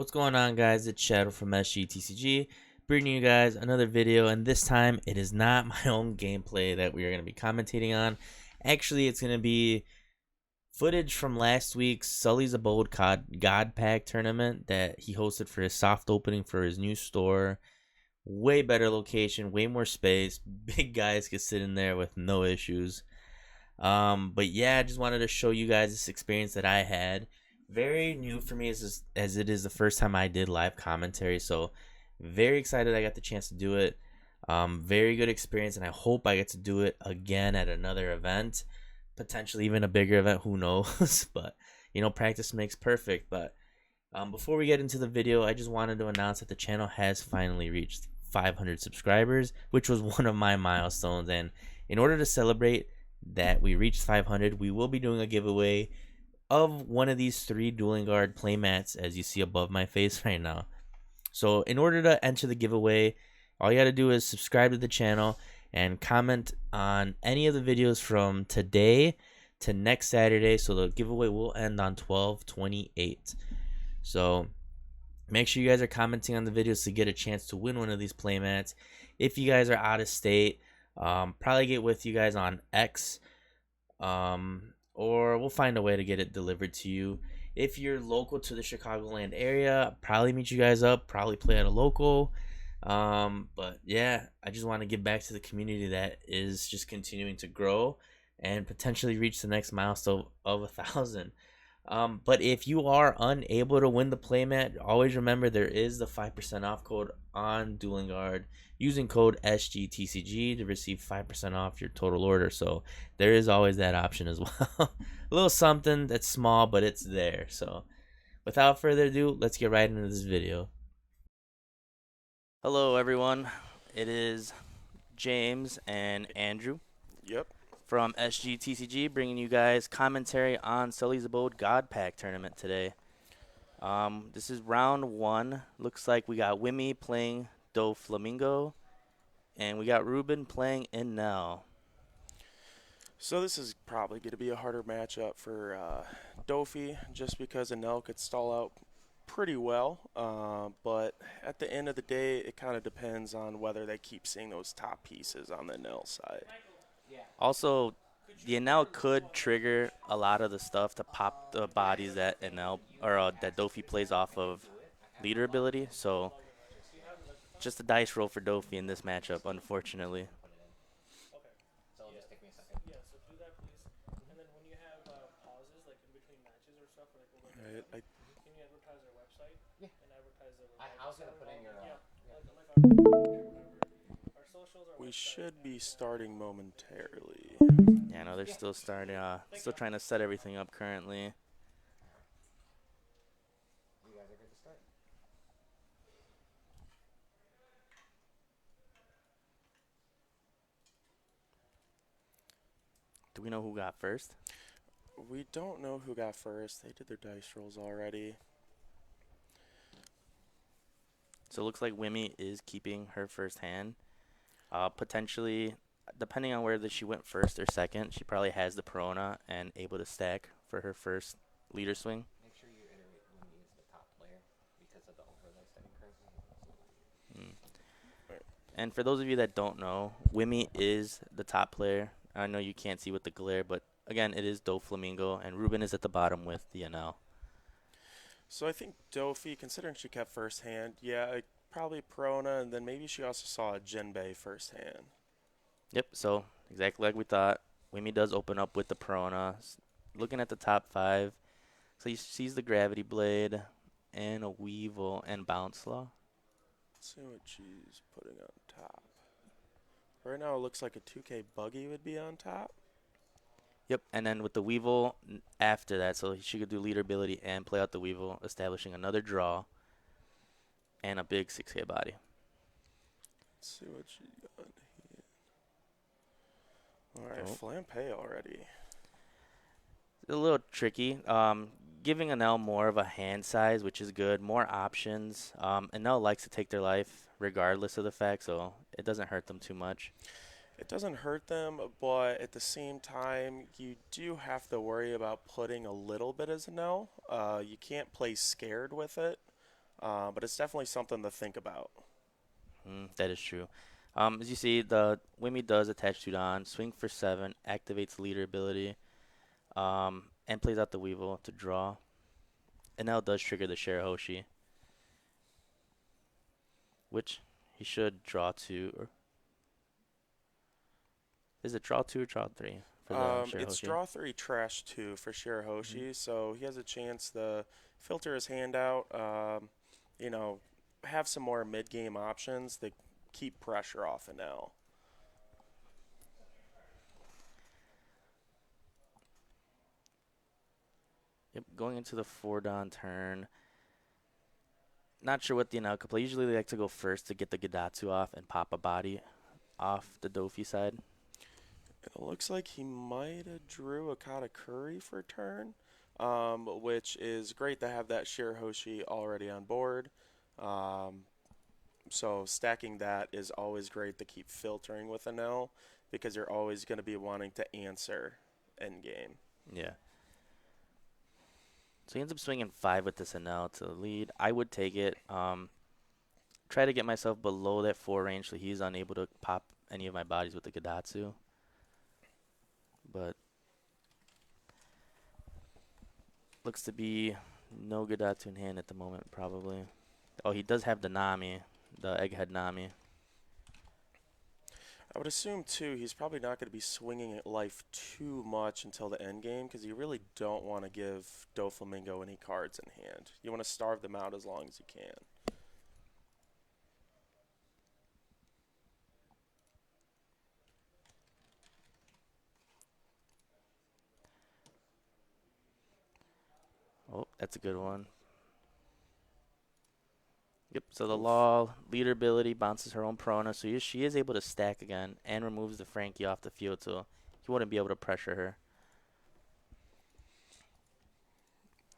What's going on, guys? It's Shadow from TCG, bringing you guys another video, and this time it is not my own gameplay that we are going to be commentating on. Actually, it's going to be footage from last week's Sully's Abode God Pack tournament that he hosted for his soft opening for his new store. Way better location, way more space, big guys could sit in there with no issues. But yeah, I just wanted to show you guys this experience that I had. Very new for me as it is the first time I did live commentary, so very excited I got the chance to do it. Very good experience, and I hope I get to do it again at another event, potentially even a bigger event, who knows. But you know, practice makes perfect. But before we get into the video, I just wanted to announce that the channel has finally reached 500 subscribers, which was one of my milestones, and in order to celebrate that we reached 500, we will be doing a giveaway of one of these 3 Dueling Guard playmats, as you see above my face right now. So in order to enter the giveaway, all you got to do is subscribe to the channel and comment on any of the videos from today to next Saturday. So the giveaway will end on 12/28. So make sure you guys are commenting on the videos to get a chance to win one of these playmats. If you guys are out of state, probably get with you guys on X, or we'll find a way to get it delivered to you. If you're local to the Chicagoland area, probably meet you guys up, probably play at a local. But yeah, I just want to give back to the community that is just continuing to grow and potentially reach the next milestone of 1,000. But if you are unable to win the playmat, always remember there is the 5% off code on Dueling Guard, using code SGTCG to receive 5% off your total order. So there is always that option as well. A little something that's small, but it's there. So without further ado, let's get right into this video. Hello everyone, it is James and Andrew. Yep. From SGTCG, bringing you guys commentary on Sully's Abode God Pack tournament today. This is round 1. Looks like we got Wimmy playing Doflamingo, and we got Ruben playing Enel. So this is probably going to be a harder matchup for Dofi, just because Enel could stall out pretty well. But at the end of the day, it kind of depends on whether they keep seeing those top pieces on the Enel side. Also, the Enel could trigger a lot of the stuff to pop the bodies that Enel or that Dofi plays off of leader ability. So just a dice roll for Dofi in this matchup, unfortunately. Right, we should be starting momentarily. Yeah, no, they're still starting. Still trying to set everything up currently. Do we know who got first? We don't know who got first. They did their dice rolls already. So it looks like Wimmy is keeping her first hand. Potentially, depending on whether she went first or second, she probably has the Perona and able to stack for her first leader swing. Make sure you iterate Wimmy is the top player because of the overlay setting currently. And for those of you that don't know, Wimmy is the top player. I know you can't see with the glare, but again, it is Doflamingo, and Ruben is at the bottom with the Enel. So I think Dofi, considering she kept first hand, yeah, probably Perona, and then maybe she also saw a Jinbei first hand. Yep, so exactly like we thought. Wimmy does open up with the Perona. Looking at the top 5, so he sees the Gravity Blade and a Weevil and Bounce Law. Let's see what she's putting on top. Right now it looks like a 2K Buggy would be on top. Yep, and then with the Weevil after that, so she could do leader ability and play out the Weevil, establishing another draw and a big 6K body. Let's see what she got here. Alright, Flampe already. A little tricky. Giving Enel more of a hand size, which is good. More options. Enel likes to take their life regardless of the fact, so it doesn't hurt them too much. It doesn't hurt them, but at the same time, you do have to worry about putting a little bit as a no. You can't play scared with it. But it's definitely something to think about. That is true. As you see, the Wimmy does attach to Don, swing for 7, activates leader ability, and plays out the Weevil to draw. And now does trigger the Shirahoshi, which he should draw 2. Or is it draw 2 or draw 3 for the It's Shirahoshi? draw 3, trash 2 for Hmm. Shirahoshi, so he has a chance to filter his hand out, you know, have some more mid-game options that keep pressure off Enel. Yep, going into the 4 Don turn. Not sure what the Enel could play. Usually they like to go first to get the Gadatsu off and pop a body off the Dofi side. It looks like he might have drew a Katakuri for turn, which is great to have that Shirahoshi already on board. Um, so stacking that is always great to keep filtering with Enel because you're always going to be wanting to answer endgame. Yeah. So he ends up swinging 5 with this Enel to the lead. I would take it. Try to get myself below that 4 range so he's unable to pop any of my bodies with the Gadatsu. But looks to be no Gadatsu in hand at the moment, probably. Oh, he does have the Nami, the Egghead Nami. I would assume too he's probably not going to be swinging at life too much until the end game because you really don't want to give Doflamingo any cards in hand. You want to starve them out as long as you can. Oh, that's a good one. Yep, so the Oof. Law leader ability bounces her own Prona, so she is able to stack again and removes the Frankie off the field, so he wouldn't be able to pressure her.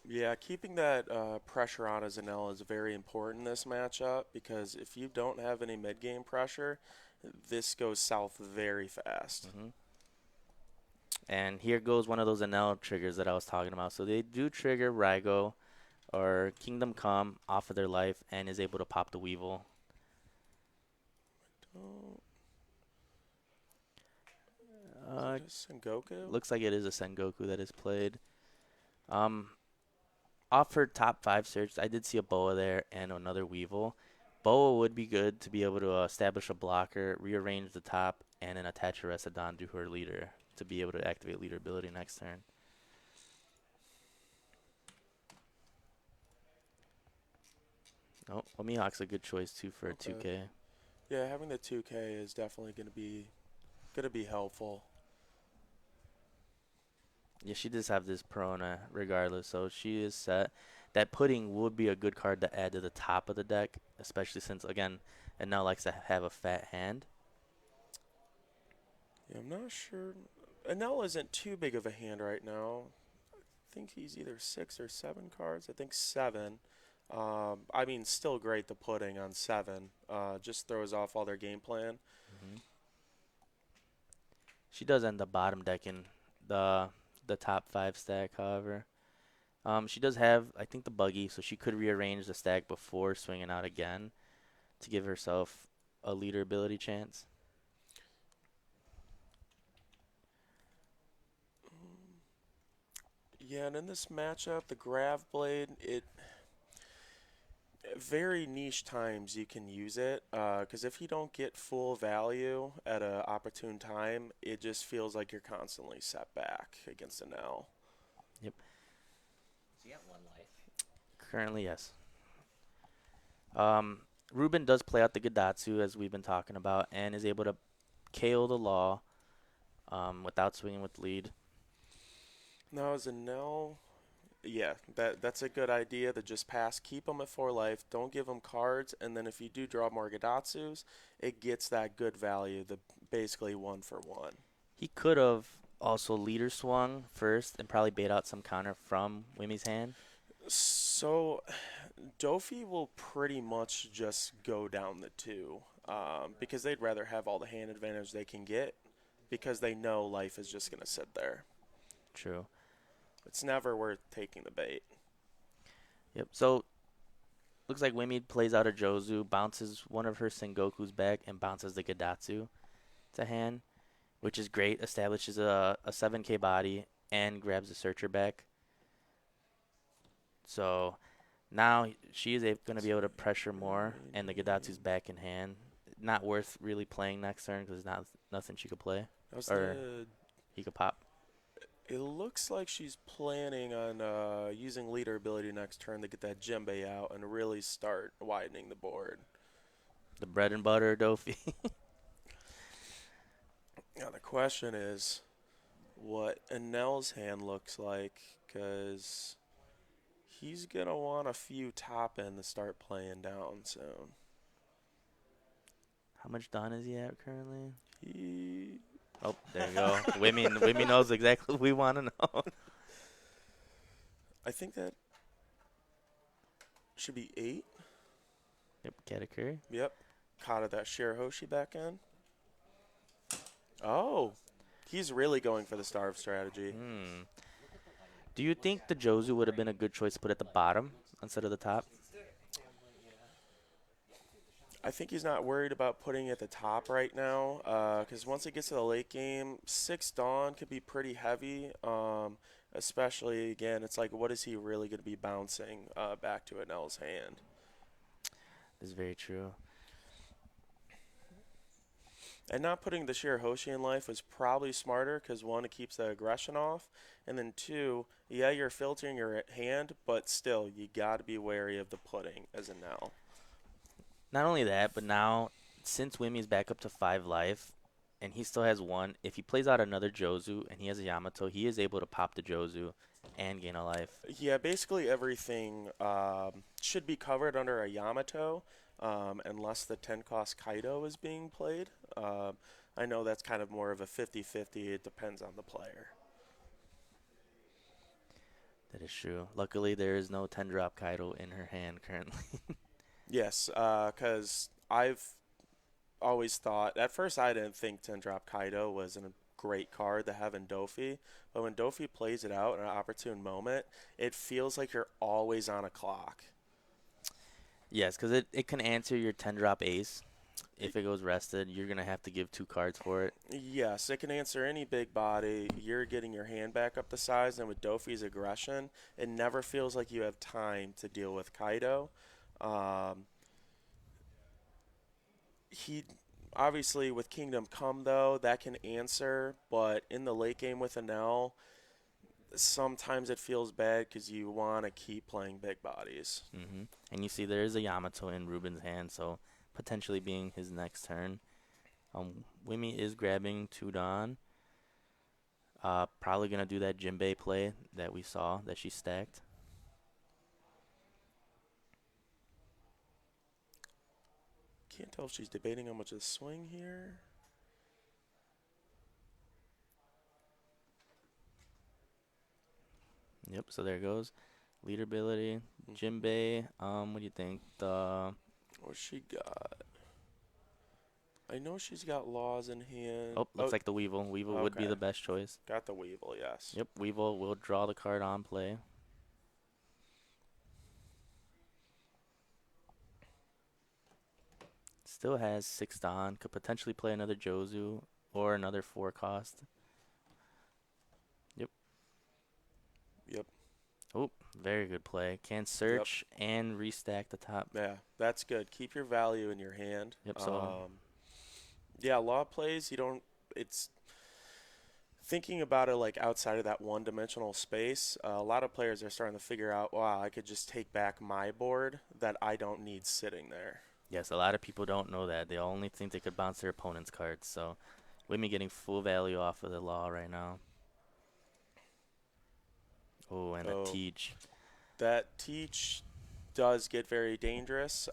Yeah, keeping that pressure on as Enel is very important in this matchup because if you don't have any mid game pressure, this goes south very fast. Hmm. And here goes one of those Enel triggers that I was talking about. So they do trigger Raigo or Kingdom Come off of their life and is able to pop the Weevil. Oh, Uh, is it a Sengoku? looks like it is a Sengoku that is played. Um, off her top 5 search, I did see a Boa there and another Weevil. Boa would be good to be able to establish a blocker, rearrange the top, and then attach a Residon to her leader to be able to activate leader ability next turn. Oh, well, Mihawk's a good choice too for a Okay. 2K. Yeah, having the 2K is definitely going to be helpful. Yeah, she does have this Perona regardless, so she is set. That pudding would be a good card to add to the top of the deck, especially since, again, it now likes to have a fat hand. Yeah, I'm not sure. Enel isn't too big of a hand right now. I think he's either 6 or 7 cards. I think 7. I mean, still great the pudding on 7. Just throws off all their game plan. Hmm. She does end up bottom decking the the top 5 stack, however. She does have, I think, the buggy, so she could rearrange the stack before swinging out again to give herself a leader ability chance. Yeah, and in this matchup, the Grav Blade, it very niche times you can use it because if you don't get full value at an opportune time, it just feels like you're constantly set back against an L. Yep. Does he have 1 life? Currently, yes. Ruben does play out the Gadatsu, as we've been talking about, and is able to KO the Law without swinging with lead. Now as an L, yeah, that's a good idea to just pass. Keep them at 4 life. Don't give them cards, and then if you do draw more Gadatsus, it gets that good value, the basically 1 for 1. He could have also leader swung first and probably bait out some counter from Wimmy's hand. So, Dofi will pretty much just go down the 2 because they'd rather have all the hand advantage they can get because they know life is just going to sit there. True. It's never worth taking the bait. Yep. So looks like Wimmy plays out a Jozu, bounces one of her Sengokus back, and bounces the Gadatsu to hand, which is great. Establishes a 7K body and grabs the Searcher back. So now she is going to be able to pressure more, and the Gadatsu's back in hand. Not worth really playing next turn because there's nothing she could play. Or he could pop. It looks like she's planning on using leader ability next turn to get that Djembe out and really start widening the board. The bread and butter Dofi. Now the question is what Enel's hand looks like, because he's going to want a few top end to start playing down soon. How much Don is he at currently? He... Oh, there you go. Wimmy knows exactly what we want to know. I think that should be 8. Yep, Katakuri. Yep. Caught that Shirahoshi back in. Oh, he's really going for the starve strategy. Do you think the Jozu would have been a good choice to put at the bottom instead of the top? I think he's not worried about putting it at the top right now, because once it gets to the late game, 6 Dawn could be pretty heavy, especially, again, it's like, what is he really going to be bouncing back to Enel's hand? This is very true. And not putting the Shirahoshi in life was probably smarter, because 1, it keeps the aggression off, and then 2, yeah, you're filtering your hand, but still, you got to be wary of the pudding as Enel. Not only that, but now, since Wimmy's back up to 5 life, and he still has 1, if he plays out another Jozu and he has a Yamato, he is able to pop the Jozu and gain a life. Yeah, basically everything should be covered under a Yamato, unless the 10-cost Kaido is being played. I know that's kind of more of a 50-50. It depends on the player. That is true. Luckily, there is no 10-drop Kaido in her hand currently. Yes, because I've always thought, at first I didn't think 10-drop Kaido was a great card to have in Dofi, but when Dofi plays it out in an opportune moment, it feels like you're always on a clock. Yes, because it can answer your 10-drop ace. If it goes rested, you're going to have to give 2 cards for it. Yes, it can answer any big body. You're getting your hand back up the size, and with Dofi's aggression, it never feels like you have time to deal with Kaido. He obviously with Kingdom Come though that can answer, but in the late game with Enel, sometimes it feels bad because you want to keep playing big bodies. And you see there is a Yamato in Ruben's hand, so potentially being his next turn. Wimmy is grabbing 2 Dawn. Probably gonna do that Jinbei play that we saw that she stacked. Can't tell if she's debating how much to swing here. Yep, so there goes. Leader ability, Jinbei. What do you think? What's she got? I know she's got laws in hand. Oh, looks like the Weevil. Weevil would be Okay. the best choice. Got the Weevil, yes. Yep, Weevil will draw the card on play. Still has 6 Dawn. Could potentially play another Jozu or another 4-cost. Yep. Oh, very good play. Can search and restack the top. Yeah, that's good. Keep your value in your hand. Yep, so yeah, law plays, it's thinking about it like outside of that one-dimensional space. A lot of players are starting to figure out, wow, I could just take back my board that I don't need sitting there. yes, a lot of people don't know that. They only think they could bounce their opponent's cards. So Wimmy getting full value off of the law right now. Oh, and a teach. That teach does get very dangerous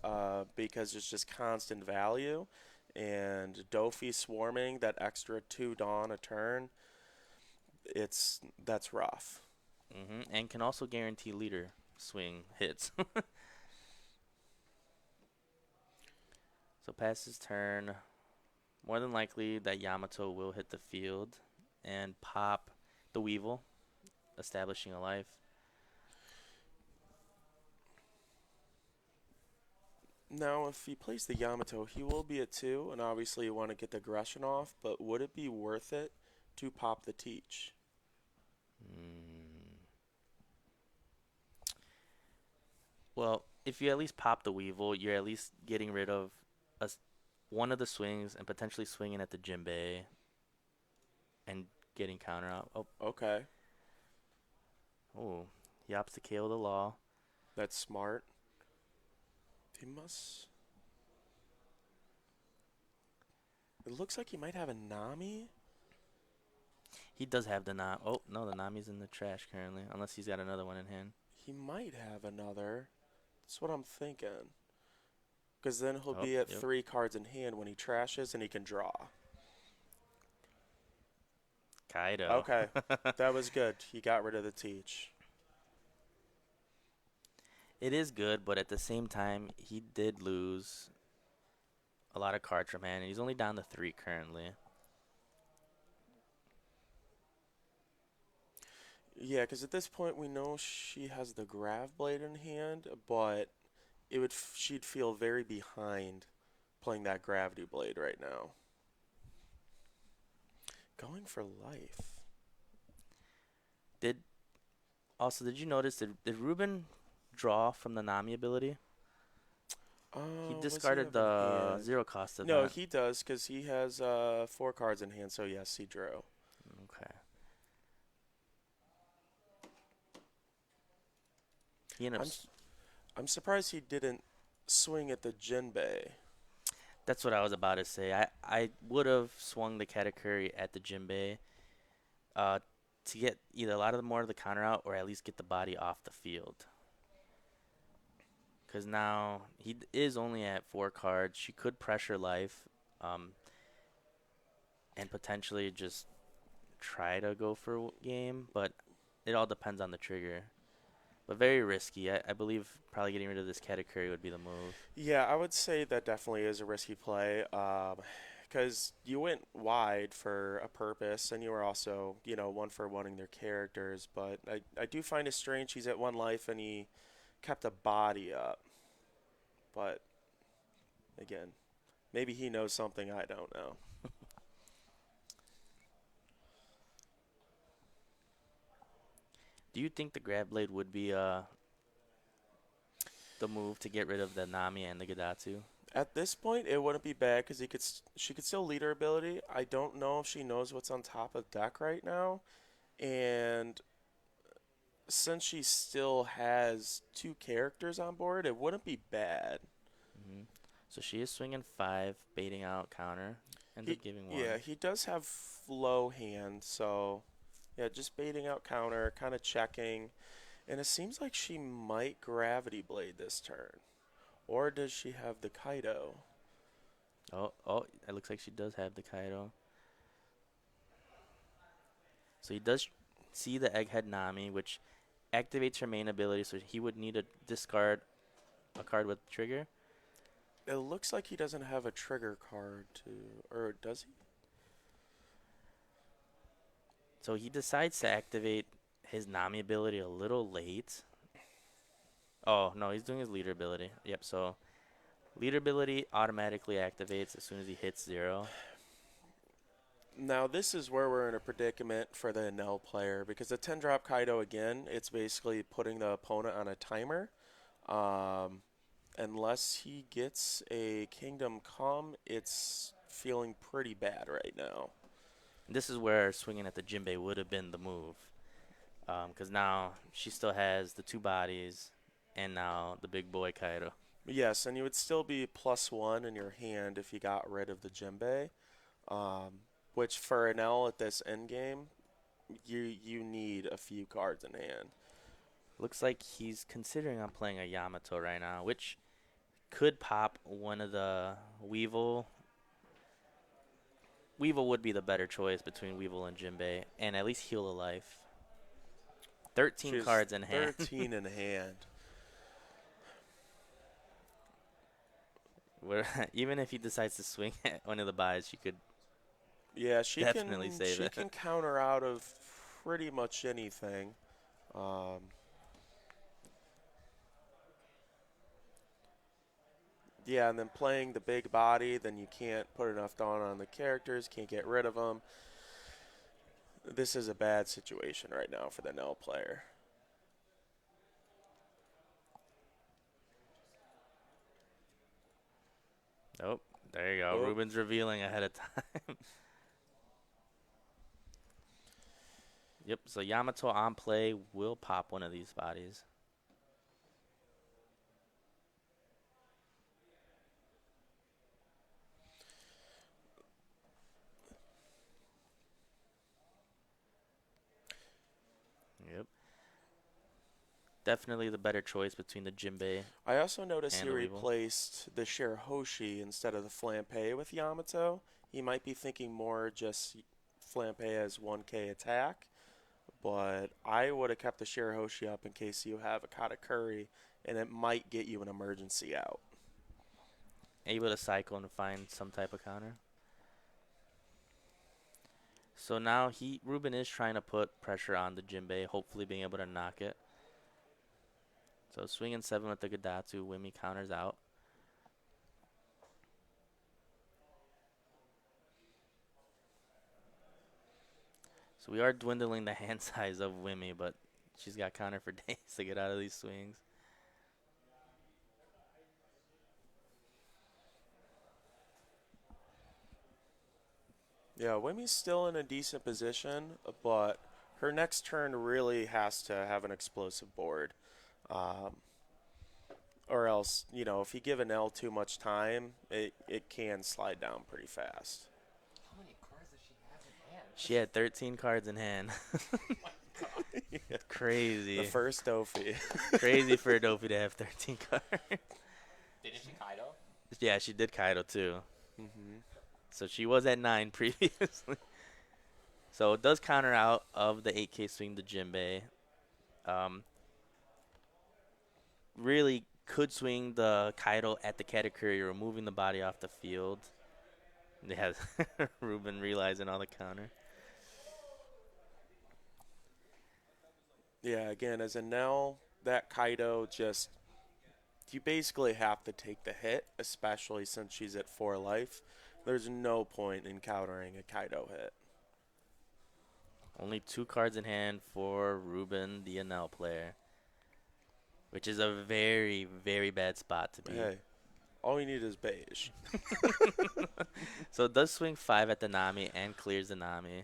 because it's just constant value. And Dofi swarming that extra 2 Dawn a turn, that's rough. And can also guarantee leader swing hits. So pass his turn. More than likely that Yamato will hit the field and pop the Weevil, establishing a life. Now, if he plays the Yamato, he will be at 2, and obviously you want to get the aggression off, but would it be worth it to pop the Teach? Mm. Well, if you at least pop the Weevil, you're at least getting rid of one of the swings and potentially swinging at the Jinbei and getting counter out. Okay, Oh, he opts to KO the Law. that's smart. He must... It looks like he might have a Nami. He does have the Nami. Oh, no, the Nami's in the trash currently, unless he's got another one in hand. He might have another. That's what I'm thinking. Because then he'll Oh, be at yep. 3 cards in hand when he trashes, and he can draw. Kaido. Okay, that was good. He got rid of the Teach. It is good, but at the same time, he did lose a lot of cards from hand, and he's only down to 3 currently. Yeah, because at this point we know she has the Grav Blade in hand, but she'd feel very behind playing that Gravity Blade right now. Going for life. Did you notice, did Ruben draw from the Nami ability? He What's discarded have in the hand? 0 cost of No, that. he does, because he has 4 cards in hand, so yes, he drew. Okay. He ended up. I'm surprised he didn't swing at the Jinbei. That's what I was about to say. I would have swung the Katakuri at the Jinbei to get either a lot of the more of the counter out or at least get the body off the field. Because now he is only at 4 cards. She could pressure life and potentially just try to go for game, but it all depends on the trigger. But very risky. I believe probably getting rid of this Katakuri would be the move. Yeah, I would say that definitely is a risky play. Because you went wide for a purpose, and you were also, one for wanting their characters. But I do find it strange he's at 1 life and he kept a body up. But again, maybe he knows something I don't know. Do you think the Grab Blade would be the move to get rid of the Nami and the Gadatsu? At this point, it wouldn't be bad because she could still lead her ability. I don't know if she knows what's on top of deck right now, and since she still has 2 characters on board, it wouldn't be bad. Hmm. So she is swinging 5, baiting out counter, ends up giving 1. Yeah, he does have low hand, so yeah, just baiting out counter, kind of checking, and it seems like she might Gravity Blade this turn, or does she have the Kaido? Oh, it looks like she does have the Kaido. So he does see the Egghead Nami, which activates her main ability, so he would need to discard a card with trigger. It looks like he doesn't have a trigger card to, or does he? So he decides to activate his Nami ability a little late. Oh, no, he's doing his leader ability. Yep, so leader ability automatically activates as soon as he hits 0. Now, this is where we're in a predicament for the Enel player, because the 10-drop Kaido, again, it's basically putting the opponent on a timer. Unless he gets a Kingdom Come, it's feeling pretty bad right now. This is where swinging at the Jinbei would have been the move. Because now she still has the 2 bodies and now the big boy Kaido. Yes, and you would still be +1 in your hand if you got rid of the Jinbei. Which for Enel at this endgame, you need a few cards in hand. Looks like he's considering on playing a Yamato right now, which could pop one of the Weevil. Weevil would be the better choice between Weevil and Jinbei, and at least heal a life. 13 She's cards in hand. 13 in hand. Where even if he decides to swing at one of the buys, she could. Yeah, she Definitely can. save She it. can counter out of pretty much anything. Yeah, and then playing the big body, then you can't put enough down on the characters, can't get rid of them. This is a bad situation right now for the Enel player. Nope. There you go. Oh. Ruben's revealing ahead of time. Yep. So Yamato on play will pop one of these bodies. Yep. Definitely the better choice between the Jinbei. I also noticed he And the Weevil. replaced the Shirahoshi instead of the Flampe with Yamato. He might be thinking more just Flampe as 1k attack, but I would have kept the Shirahoshi up in case you have a Katakuri, and it might get you an emergency out. Able to cycle and find some type of counter. So now Ruben is trying to put pressure on the Jinbei, hopefully being able to knock it. So swinging 7 with the Gadatsu, Wimmy counters out. So we are dwindling the hand size of Wimmy, but she's got counter for days to get out of these swings. Yeah, Wimmy's still in a decent position, but her next turn really has to have an explosive board. Or else, you know, if you give an L too much time, it can slide down pretty fast. How many cards does she have in hand? She had 13 cards in hand. Yeah. Crazy. The first Dofi. Crazy for a Dofi to have 13 cards. Didn't she Kaido? Yeah, she did Kaido too. Mm-hmm. So she was at 9 previously. So it does counter out of the 8K swing to Jinbei. Really could swing the Kaido at the Katakuri, removing the body off the field. Yeah, Ruben realizing all the counter. Yeah, again, as a Nell, that Kaido just, you basically have to take the hit, especially since she's at 4 life. There's no point in countering a Kaido hit. Only 2 cards in hand for Ruben, the Enel player. Which is a very, very bad spot to be. Hey, all you need is beige. So it does swing 5 at the Nami and clears the Nami.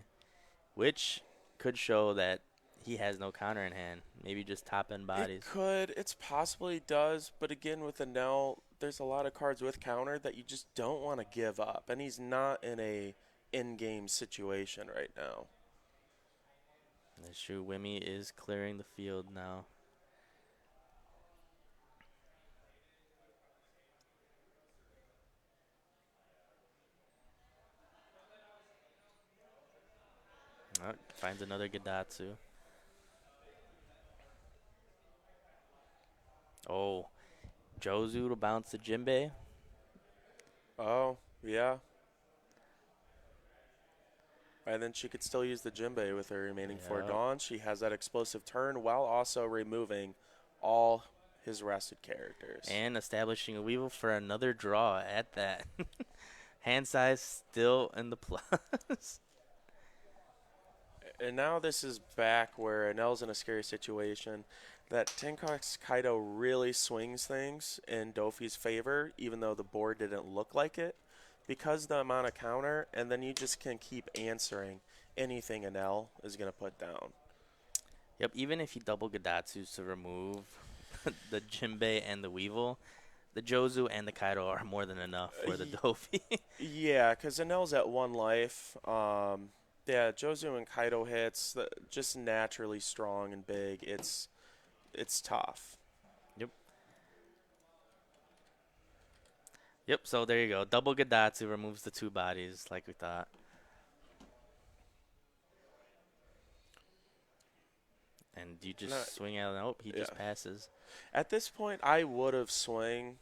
Which could show that he has no counter in hand. Maybe just top end bodies. It could, it's possibly does, but again with the Nell, there's a lot of cards with counter that you just don't want to give up, and he's not in a in-game situation right now. That's true. Wimmy is clearing the field now. Oh, finds another Gadatsu. Oh, Jozu to bounce the Jinbei. Oh, yeah. And then she could still use the Jinbei with her remaining 4 Yeah. Dawns. She has that explosive turn while also removing all his rested characters. And establishing a Weevil for another draw at that. Hand size still in the plus. And now this is back where Enel's in a scary situation. That Tenko's Kaido really swings things in Dofi's favor, even though the board didn't look like it, because the amount of counter, and then you just can keep answering anything Enel is going to put down. Yep, even if you double Gadatsus to remove the Jinbei and the Weevil, the Jozu and the Kaido are more than enough for the Dofi. Yeah, because Enel's at 1 life. Yeah, Jozu and Kaido hits, just naturally strong and big. It's tough. Yep, so there you go. Double Gadatsu removes the 2 bodies like we thought. And you just swing out. Nope, he just passes. At this point, I would have swung,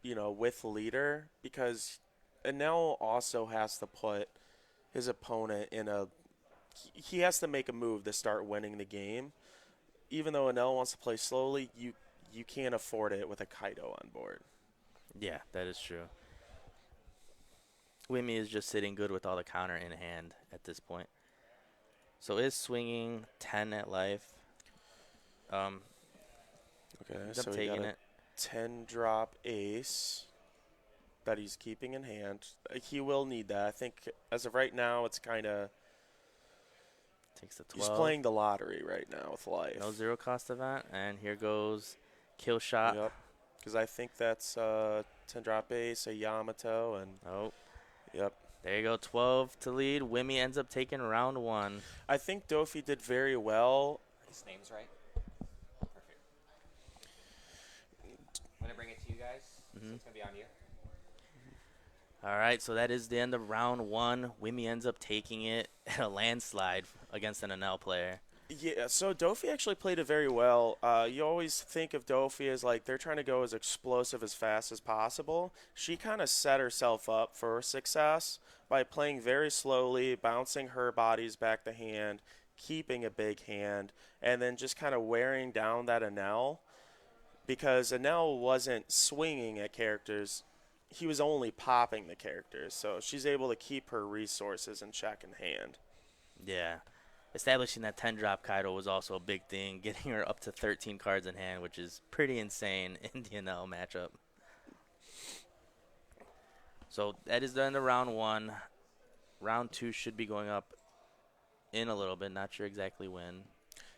with leader, because Enel also has to put his opponent in he has to make a move to start winning the game. Even though Enel wants to play slowly, you can't afford it with a Kaido on board. Yeah, that is true. Wimmy is just sitting good with all the counter in hand at this point. So is swinging 10 at life. Okay, Ends so up we got taking a it. 10 drop ace that he's keeping in hand. He will need that. I think as of right now, it's kind of Takes the he's 12. playing the lottery right now with life. No zero cost event. And here goes kill shot. Yep, because I think that's 10 drop ace, a Yamato, and Oh, yep. there you go. 12 to lead. Wimmy ends up taking round 1. I think Dofi did very well. His name's right. Perfect. I'm gonna bring it to you guys. So it's gonna be on you. All right, so that is the end of round 1. Wimmy ends up taking it at a landslide against an Enel player. Yeah, so Dofi actually played it very well. You always think of Dofi as like they're trying to go as explosive as fast as possible. She kind of set herself up for success by playing very slowly, bouncing her bodies back to hand, keeping a big hand, and then just kind of wearing down that Enel because Enel wasn't swinging at characters. He was only popping the characters, so she's able to keep her resources in check in hand. Yeah. Establishing that 10 drop Kaido was also a big thing, getting her up to 13 cards in hand, which is pretty insane in the NL matchup. So that is the end of round 1. Round 2 should be going up in a little bit. Not sure exactly when.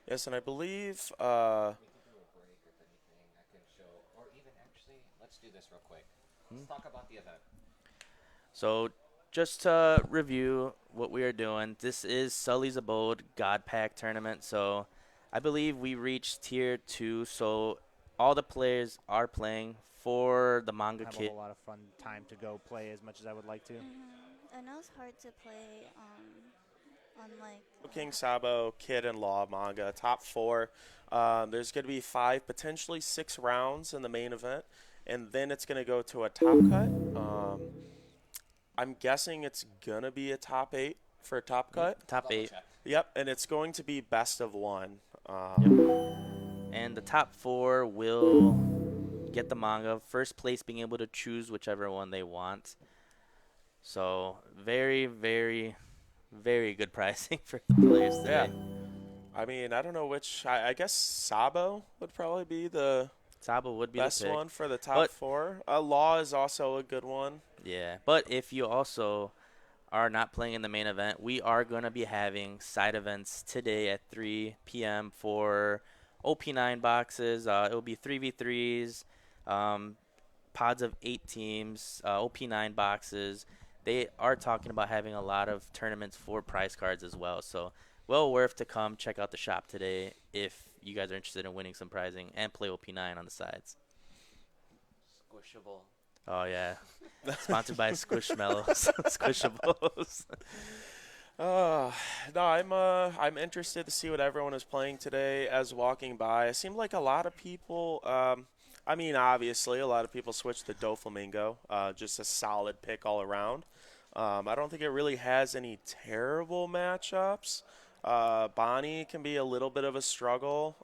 Yes, and I believe We can do a break if anything. I can show, or even actually, let's do this real quick. Let's talk about the event. So just to review what we are doing, this is Sully's Abode God Pack tournament. So I believe we reached tier 2. So all the players are playing for the manga I have a kit. whole lot of fun time to go play as much as I would like to. I know it's hard to play on like King Sabo, Kid and Law manga, top 4. There's going to be 5, potentially 6 rounds in the main event, and then it's going to go to a top cut. I'm guessing it's going to be a top 8 for a top cut. Top Double 8. check. Yep, and it's going to be best of 1. And the top 4 will get the manga. First place being able to choose whichever one they want. So very, very, very good pricing for the players Yeah. today. I mean, I don't know which. I guess Sabo would probably be the Sabo would be best the pick. one for the top But- 4. Law is also a good one. Yeah, but if you also are not playing in the main event, we are going to be having side events today at 3 p.m. for OP9 boxes. It will be 3v3s, pods of 8 teams, OP9 boxes. They are talking about having a lot of tournaments for prize cards as well. So well worth to come check out the shop today if you guys are interested in winning some prizing and play OP9 on the sides. Squishable. Oh, yeah. Sponsored by Squishmallows. Squishables. No, I'm interested to see what everyone is playing today as walking by. It seemed like a lot of people. I mean, obviously, a lot of people switched to Doflamingo. Just a solid pick all around. I don't think it really has any terrible matchups. Bonnie can be a little bit of a struggle.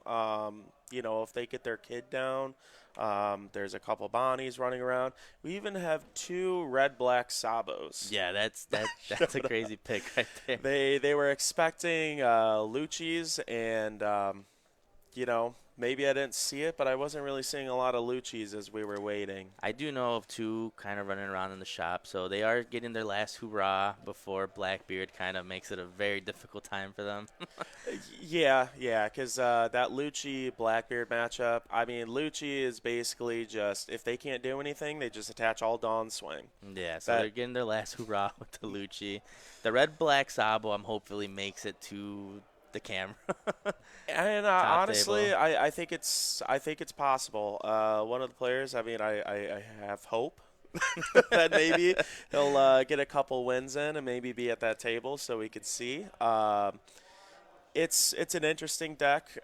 If they get their kid down. There's a couple Bonnies running around. We even have 2 red-black Sabos. Yeah, that's a crazy pick right there. They were expecting Lucci's, and maybe I didn't see it, but I wasn't really seeing a lot of Lucci's as we were waiting. I do know of 2 kind of running around in the shop, so they are getting their last hurrah before Blackbeard kind of makes it a very difficult time for them. Yeah, because that Lucci Blackbeard matchup. I mean, Lucci is basically just if they can't do anything, they just attach all Dawn Swing. Yeah, so they're getting their last hurrah with the Lucci. The red-black Sabo, hopefully makes it to the camera. And honestly, I think it's possible. One of the players. I mean, I have hope that maybe he'll get a couple wins in and maybe be at that table so we could see. It's an interesting deck.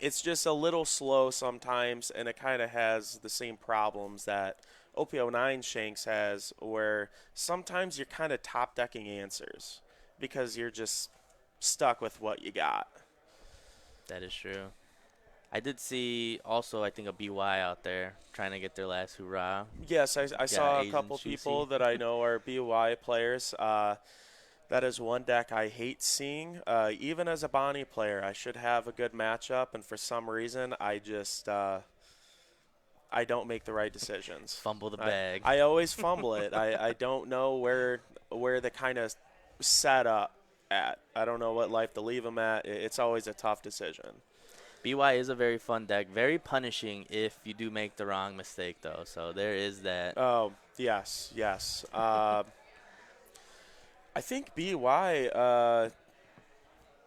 It's just a little slow sometimes, and it kind of has the same problems that OP8.5 Shanks has, where sometimes you're kind of top decking answers because you're just stuck with what you got. That is true. I did see also, I think, a BY out there trying to get their last hurrah. Yes, I saw a Asian couple people Chusi. that I know are BY players. That is one deck I hate seeing. Even as a Bonnie player, I should have a good matchup, and for some reason, I just I don't make the right decisions. Fumble the bag. I always fumble it. I don't know where the kind of set up at. I don't know what life to leave them at. It's always a tough decision. BY is a very fun deck, very punishing if you do make the wrong mistake, though. So there is that. Oh, yes, yes. I think BY,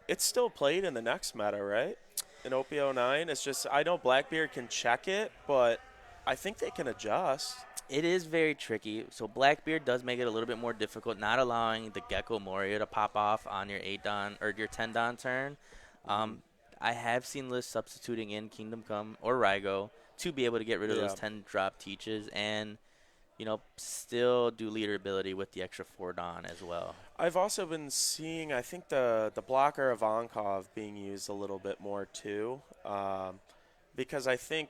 it's still played in the next meta, right? In OP9. It's just, I know Blackbeard can check it, but I think they can adjust. It is very tricky. So Blackbeard does make it a little bit more difficult, not allowing the Gecko Moria to pop off on your 8-don or your 10-don turn. I have seen lists substituting in Kingdom Come or Rygo to be able to get rid of those 10-drop teaches and, you know, still do leader ability with the extra 4-don as well. I've also been seeing, I think, the blocker of Ankov being used a little bit more too, because I think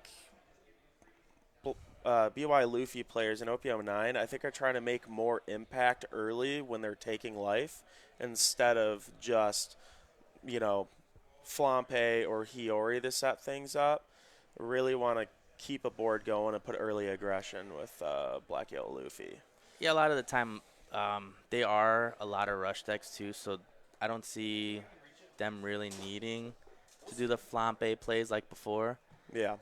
BY Luffy players in OP9, I think, are trying to make more impact early when they're taking life instead of just, you know, Flampe or Hiyori to set things up. Really want to keep a board going and put early aggression with Black Yellow Luffy. Yeah, a lot of the time they are a lot of rush decks too, so I don't see them really needing to do the Flampe plays like before. Yeah.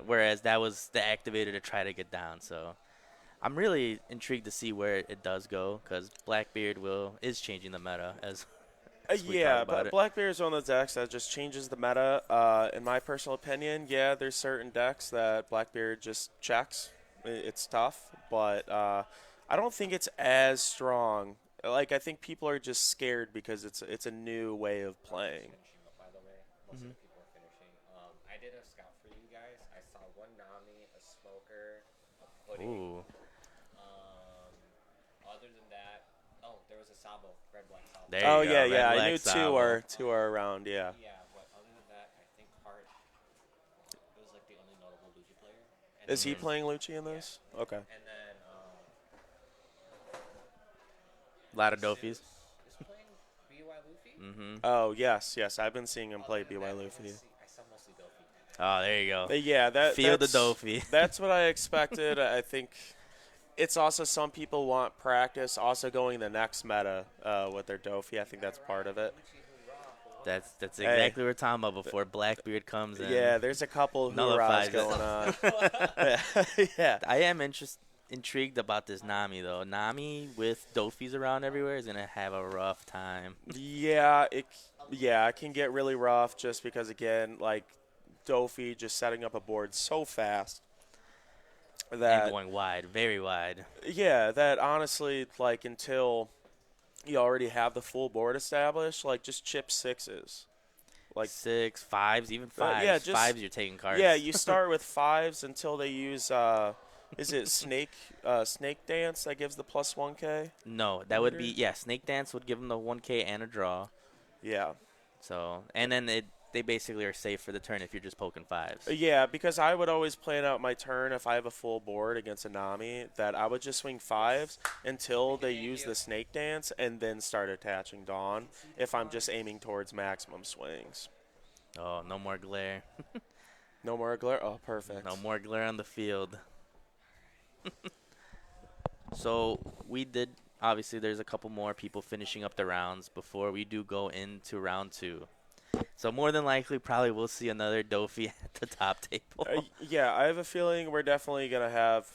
Whereas that was the activator to try to get down. So I'm really intrigued to see where it does go because Blackbeard is changing the meta as Yeah, but Blackbeard is one of the decks that just changes the meta. In my personal opinion, yeah, there's certain decks that Blackbeard just checks. It's tough, but I don't think it's as strong. Like, I think people are just scared because it's a new way of playing. By the way, most of the people are finishing. I did a scout for you guys. I saw one Nami, a Smoker, a Pudding. Ooh. Other than that, there was a Sabo, red black Sabo. There you Oh go, yeah, red, yeah. I black knew Sabo. two are around. Yeah. Yeah, but other than that, I think Hart was like the only notable Luigi player. And Is he then- playing Lucci in this? Okay. And then A lot of Dofis. is playing BY Luffy. Mm-hmm. Oh yes, yes. I've been seeing him play BY Luffy. I saw mostly Dofi. Oh, there you go. Yeah, Feel the that's Dofi. That's what I expected. I think it's also some people want practice. Also going the next meta with their Dofi. I think that's part of it. That's exactly what we're talking about before Blackbeard comes in. Yeah, there's a couple Nullifies hoorahs it. going on. Yeah. I am intrigued about this Nami though. Nami with Dofis around everywhere is gonna have a rough time. Yeah, it can get really rough just because, again, like Dofi just setting up a board so fast that And going wide, very wide. yeah, that honestly, like, until you already have the full board established, like, just chip sixes. Like 6, 5s, even 5s. yeah, just- 5s you're taking cards. yeah, you start with 5s until they use is it snake dance that gives the plus 1K? No, that would be Snake Dance would give them the 1K and a draw. Yeah. So and then they basically are safe for the turn if you're just poking 5s. Yeah, because I would always plan out my turn if I have a full board against a Nami that I would just swing 5s until they use the snake dance and then start attaching Dawn if I'm just aiming towards maximum swings. Oh, no more glare. No more glare? Oh, perfect. No more glare on the field. So we did, obviously there's a couple more people finishing up the rounds before we do go into round 2. So more than likely, probably we'll see another Dofi at the top table. Yeah, I have a feeling we're definitely going to have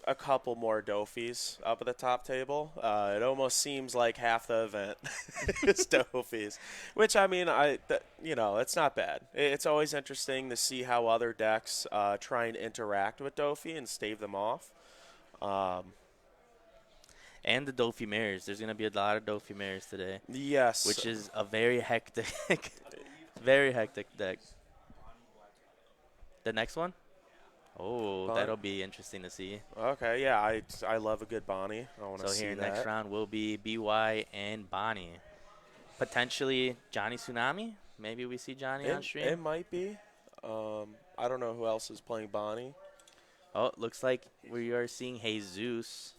a couple more Dofis up at the top table. It almost seems like half the event is Dofis, which, I mean, it's not bad. It's always interesting to see how other decks try and interact with Dofi and stave them off. And the Dofi mirrors. There's going to be a lot of Dofi mirrors today. Yes. Which is a very hectic, very hectic deck. The next one? Oh, Fun. that'll be interesting to see. Okay, yeah, I love a good Bonnie. I want to So see here that. next round will be BY and Bonnie. Potentially Johnny Tsunami. Maybe we see Johnny on stream. It might be. I don't know who else is playing Bonnie. Oh, it looks like we are seeing Jesus.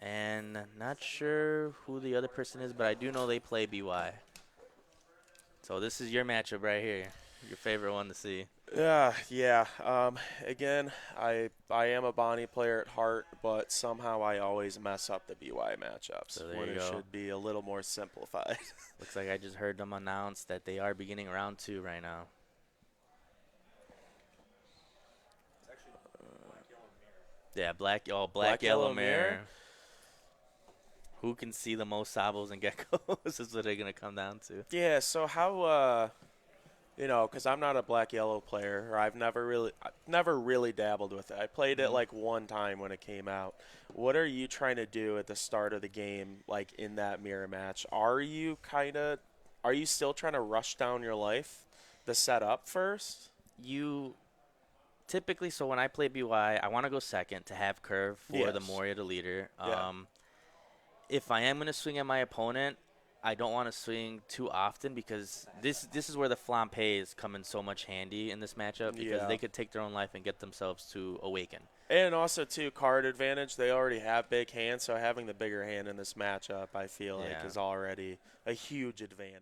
And not sure who the other person is, but I do know they play BY. So this is your matchup right here. Your favorite one to see. Yeah. Again, I am a Bonnie player at heart, but somehow I always mess up the BY matchups So there when you it go. should be a little more simplified. Looks like I just heard them announce that they are beginning round 2 right now. Yeah, black yellow yellow mirror. mirror. Who can see the most sabos and geckos is what they're gonna come down to. Yeah. So how because I'm not a black yellow player, or I've never really dabbled with it. I played it like one time when it came out. What are you trying to do at the start of the game, like in that mirror match? Are you still trying to rush down your life, the setup first? You typically, so when I play BY, I want to go second to have curve for the Yes. Moria to leader. Yeah. If I am going to swing at my opponent, I don't want to swing too often because this is where the flampeys come in so much handy in this matchup because Yeah. they could take their own life and get themselves to awaken. And also, too, card advantage. They already have big hands, so having the bigger hand in this matchup, I feel like, Yeah. is already a huge advantage.